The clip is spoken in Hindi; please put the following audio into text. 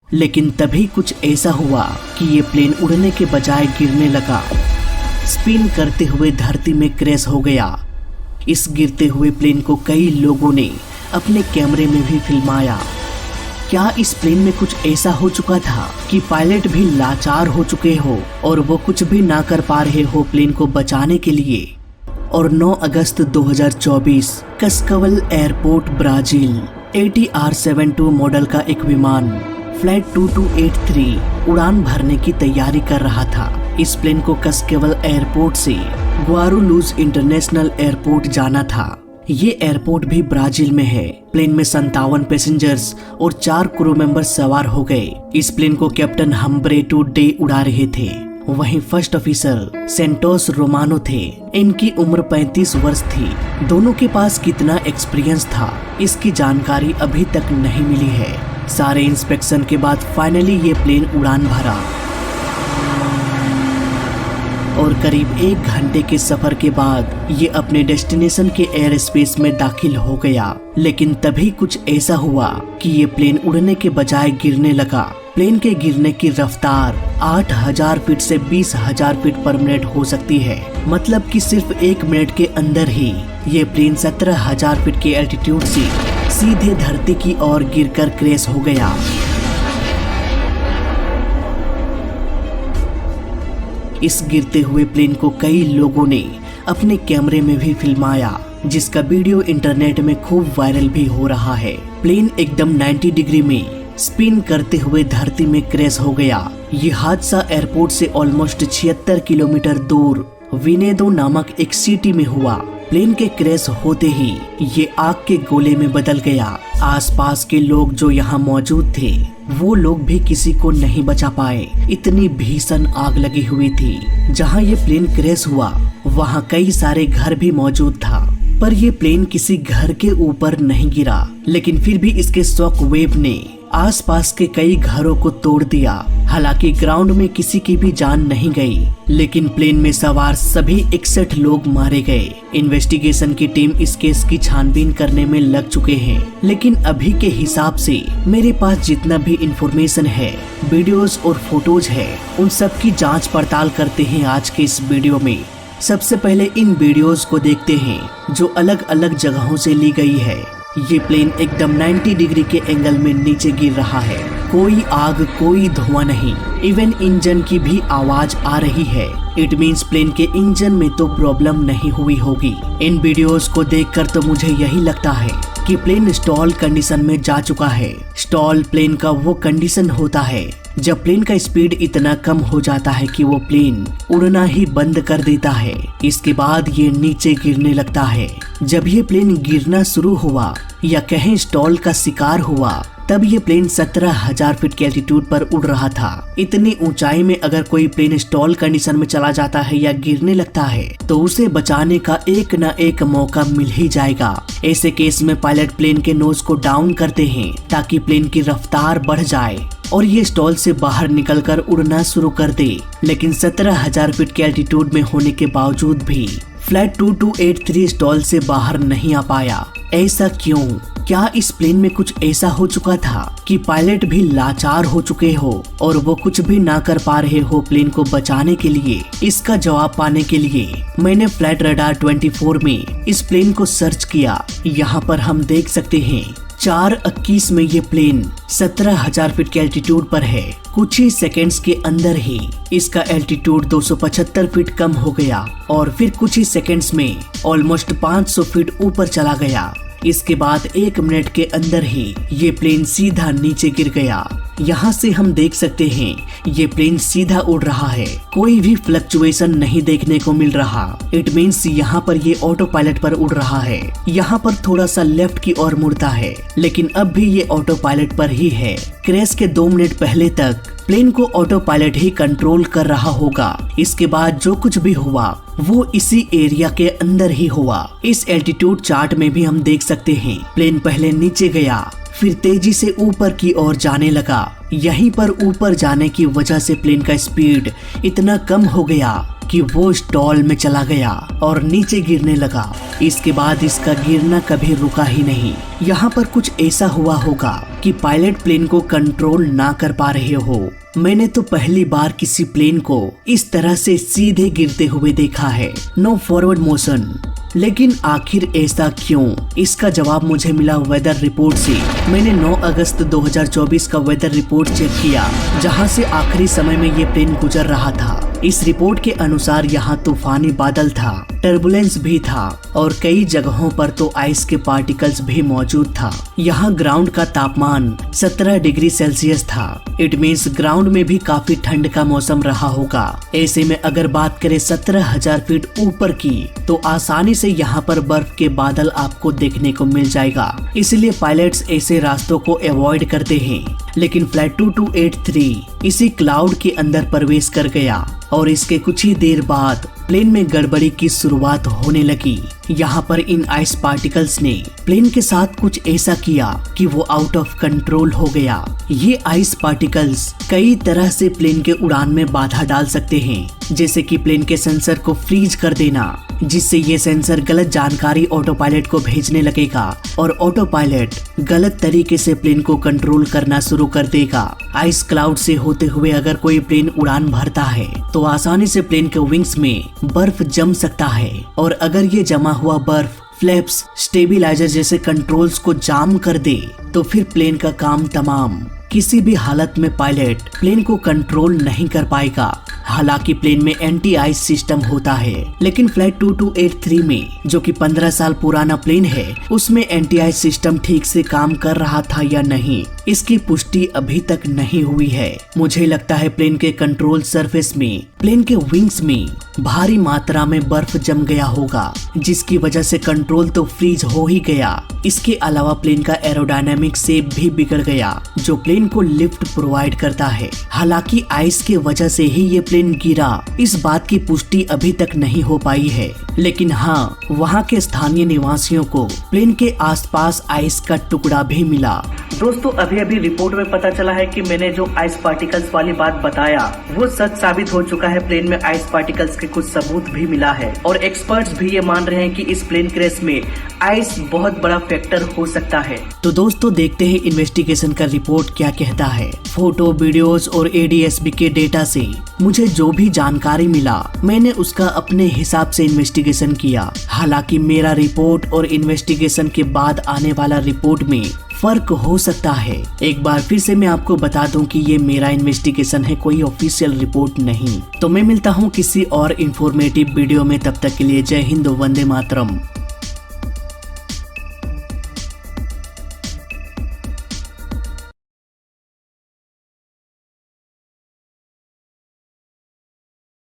लेकिन तभी कुछ ऐसा हुआ कि ये प्लेन उड़ने के बजाय गिरने लगा। स्पिन करते हुए धरती में क्रैश हो गया। इस गिरते हुए प्लेन को कई लोगों ने अपने कैमरे में भी फिल्माया। क्या इस प्लेन में कुछ ऐसा हो चुका था कि पायलट भी लाचार हो चुके हो और वो कुछ भी ना कर पा रहे हो प्लेन को बचाने के लिए? और 9 अगस्त 2024 कस्कवल एयरपोर्ट ब्राजील ATR-72 मॉडल का एक विमान फ्लाइट 2283 उड़ान भरने की तैयारी कर रहा था। इस प्लेन को कस्कवल एयरपोर्ट से ग्वारुलूज इंटरनेशनल एयरपोर्ट जाना था। ये एयरपोर्ट भी ब्राजील में है। प्लेन में 57 पैसेंजर्स और 4 क्रू मेंबर सवार हो गए। इस प्लेन को कैप्टन हम्ब्रेटू डे उड़ा रहे थे। वहीं फर्स्ट ऑफिसर सेंटोस रोमानो थे। इनकी उम्र 35 वर्ष थी। दोनों के पास कितना एक्सपीरियंस था इसकी जानकारी अभी तक नहीं मिली है। सारे इंस्पेक्शन के बाद फाइनली ये प्लेन उड़ान भरा और करीब 1 घंटे के सफर के बाद ये अपने डेस्टिनेशन के एयर स्पेस में दाखिल हो गया। लेकिन तभी कुछ ऐसा हुआ कि ये प्लेन उड़ने के बजाय गिरने लगा। प्लेन के गिरने की रफ्तार 8000 फीट से 20,000 फीट पर मिनट हो सकती है। मतलब कि सिर्फ 1 मिनट के अंदर ही ये प्लेन 17,000 फीट के एल्टीट्यूड से सीधे धरती की ओर गिरकर क्रैश हो गया। इस गिरते हुए प्लेन को कई लोगों ने अपने कैमरे में भी फिल्माया, जिसका वीडियो इंटरनेट में खूब वायरल भी हो रहा है। प्लेन एकदम 90 डिग्री में स्पिन करते हुए धरती में क्रैश हो गया। ये हादसा एयरपोर्ट से ऑलमोस्ट 76 किलोमीटर दूर विनेदो नामक एक सिटी में हुआ। प्लेन के क्रैश होते ही ये आग के गोले में बदल गया। आसपास के लोग जो यहाँ मौजूद थे वो लोग भी किसी को नहीं बचा पाए। इतनी भीषण आग लगी हुई थी। जहाँ ये प्लेन क्रैश हुआ वहाँ कई सारे घर भी मौजूद था, पर ये प्लेन किसी घर के ऊपर नहीं गिरा। लेकिन फिर भी इसके शॉक वेव ने आसपास के कई घरों को तोड़ दिया। हालांकि ग्राउंड में किसी की भी जान नहीं गई, लेकिन प्लेन में सवार सभी 61 लोग मारे गए। इन्वेस्टिगेशन की टीम इस केस की छानबीन करने में लग चुके हैं। लेकिन अभी के हिसाब से मेरे पास जितना भी इंफॉर्मेशन है, वीडियोस और फोटोज है, उन सब की जांच पड़ताल करते हैं आज के इस वीडियो में। सबसे पहले इन वीडियोस को देखते हैं जो अलग अलग जगहों से ली गई है। ये प्लेन एकदम 90 डिग्री के एंगल में नीचे गिर रहा है। कोई आग, कोई धुआं नहीं, इवन इंजन की भी आवाज आ रही है। इट मीन्स प्लेन के इंजन में तो प्रॉब्लम नहीं हुई होगी। इन वीडियोस को देखकर तो मुझे यही लगता है कि प्लेन स्टॉल कंडीशन में जा चुका है। स्टॉल प्लेन का वो कंडीशन होता है जब प्लेन का स्पीड इतना कम हो जाता है कि वो प्लेन उड़ना ही बंद कर देता है। इसके बाद ये नीचे गिरने लगता है। जब ये प्लेन गिरना शुरू हुआ या कहें स्टॉल का शिकार हुआ, तब ये प्लेन 17,000 फीट के एल्टीट्यूड पर उड़ रहा था। इतनी ऊंचाई में अगर कोई प्लेन स्टॉल कंडीशन में चला जाता है या गिरने लगता है तो उसे बचाने का एक न एक मौका मिल ही जाएगा। ऐसे केस में पायलट प्लेन के नोज को डाउन करते हैं ताकि प्लेन की रफ्तार बढ़ जाए और ये स्टॉल से बाहर निकलकर उड़ना शुरू कर दे। लेकिन 17,000 फीट के एल्टीट्यूड में होने के बावजूद भी फ्लाइट 2283 स्टॉल से बाहर नहीं आ पाया। ऐसा क्यों? क्या इस प्लेन में कुछ ऐसा हो चुका था कि पायलट भी लाचार हो चुके हो और वो कुछ भी ना कर पा रहे हो प्लेन को बचाने के लिए? इसका जवाब पाने के लिए मैंने फ्लाइट रडार 24 में इस प्लेन को सर्च किया। यहाँ पर हम देख सकते हैं 4:21 में ये प्लेन 17,000 फीट के एल्टीट्यूड पर है। कुछ ही सेकेंड्स के अंदर ही इसका एल्टीट्यूड 275 फीट कम हो गया और फिर कुछ ही सेकेंड्स में ऑलमोस्ट 500 फीट ऊपर चला गया। इसके बाद 1 मिनट के अंदर ही ये प्लेन सीधा नीचे गिर गया। यहाँ से हम देख सकते हैं ये प्लेन सीधा उड़ रहा है। कोई भी फ्लक्चुएशन नहीं देखने को मिल रहा। इट मीन्स यहाँ पर ये ऑटो पायलट पर उड़ रहा है। यहाँ पर थोड़ा सा लेफ्ट की ओर मुड़ता है, लेकिन अब भी ये ऑटो पायलट पर ही है। क्रैश के 2 मिनट पहले तक प्लेन को ऑटो पायलट ही कंट्रोल कर रहा होगा। इसके बाद जो कुछ भी हुआ वो इसी एरिया के अंदर ही हुआ। इस एल्टीट्यूड चार्ट में भी हम देख सकते हैं प्लेन पहले नीचे गया, फिर तेजी से ऊपर की ओर जाने लगा। यहीं पर ऊपर जाने की वजह से प्लेन का स्पीड इतना कम हो गया कि वो स्टॉल में चला गया और नीचे गिरने लगा। इसके बाद इसका गिरना कभी रुका ही नहीं। यहाँ पर कुछ ऐसा हुआ होगा कि पायलट प्लेन को कंट्रोल ना कर पा रहे हो। मैंने तो पहली बार किसी प्लेन को इस तरह से सीधे गिरते हुए देखा है, नो फॉरवर्ड मोशन। लेकिन आखिर ऐसा क्यों? इसका जवाब मुझे मिला वेदर रिपोर्ट से। मैंने 9 अगस्त 2024 का वेदर रिपोर्ट चेक किया, जहां से आखिरी समय में ये प्लेन गुजर रहा था। इस रिपोर्ट के अनुसार यहाँ तूफानी बादल था, टर्बुलेंस भी था और कई जगहों पर तो आइस के पार्टिकल्स भी मौजूद था। यहाँ ग्राउंड का तापमान 17 डिग्री सेल्सियस था। इट मीन्स ग्राउंड में भी काफी ठंड का मौसम रहा होगा। ऐसे में अगर बात करें 17,000 फीट ऊपर की, तो आसानी से यहाँ पर बर्फ के बादल आपको देखने को मिल जाएगा। इसलिए पायलट्स ऐसे रास्तों को अवॉइड करते हैं। लेकिन फ्लाइट 2283 इसी क्लाउड के अंदर प्रवेश कर गया और इसके कुछ ही देर बाद प्लेन में गड़बड़ी की शुरुआत होने लगी। यहाँ पर इन आइस पार्टिकल्स ने प्लेन के साथ कुछ ऐसा किया कि वो आउट ऑफ कंट्रोल हो गया। ये आइस पार्टिकल्स कई तरह से प्लेन के उड़ान में बाधा डाल सकते हैं, जैसे कि प्लेन के सेंसर को फ्रीज कर देना, जिससे ये सेंसर गलत जानकारी ऑटो पायलट को भेजने लगेगा और ऑटो पायलट गलत तरीके से प्लेन को कंट्रोल करना शुरू कर देगा। आइस क्लाउड से होते हुए अगर कोई प्लेन उड़ान भरता है तो आसानी से प्लेन के विंग्स में बर्फ जम सकता है और अगर ये जमा हुआ बर्फ फ्लैप्स, स्टेबिलाइजर जैसे कंट्रोल्स को जाम कर दे तो फिर प्लेन का काम तमाम। किसी भी हालत में पायलट प्लेन को कंट्रोल नहीं कर पाएगा। हालांकि प्लेन में एंटी आइस सिस्टम होता है, लेकिन फ्लाइट 2283 में, जो कि 15 साल पुराना प्लेन है, उसमें एंटी आइस सिस्टम ठीक से काम कर रहा था या नहीं, इसकी पुष्टि अभी तक नहीं हुई है। मुझे लगता है प्लेन के कंट्रोल सरफेस में, प्लेन के विंग्स में भारी मात्रा में बर्फ जम गया होगा, जिसकी वजह से कंट्रोल तो फ्रीज हो ही गया। इसके अलावा प्लेन का एरोडायनामिक शेप भी बिगड़ गया, जो प्लेन को लिफ्ट प्रोवाइड करता है। हालांकि आइस की वजह से ही ये प्लेन गिरा, इस बात की पुष्टि अभी तक नहीं हो पाई है। लेकिन हाँ, वहाँ के स्थानीय निवासियों को प्लेन के आसपास आइस का टुकड़ा भी मिला। दोस्तों, अभी रिपोर्ट में पता चला है कि मैंने जो आइस पार्टिकल्स वाली बात बताया वो सच साबित हो चुका है। प्लेन में आइस पार्टिकल्स के कुछ सबूत भी मिला है और एक्सपर्ट्स भी ये मान रहे हैं कि इस प्लेन क्रैश में आइस बहुत बड़ा फैक्टर हो सकता है। तो दोस्तों, देखते हैं इन्वेस्टिगेशन का रिपोर्ट क्या कहता है। फोटो, वीडियोस और ADSB के डेटा से मुझे जो भी जानकारी मिला, मैंने उसका अपने हिसाब से इन्वेस्टिगेशन किया। हालांकि मेरा रिपोर्ट और इन्वेस्टिगेशन के बाद आने वाला रिपोर्ट में फर्क हो सकता है। एक बार फिर से मैं आपको बता दूं कि ये मेरा इन्वेस्टिगेशन है, कोई ऑफिशियल रिपोर्ट नहीं। तो मैं मिलता हूं किसी और इंफॉर्मेटिव वीडियो में, तब तक के लिए जय हिंद, वंदे मातरम।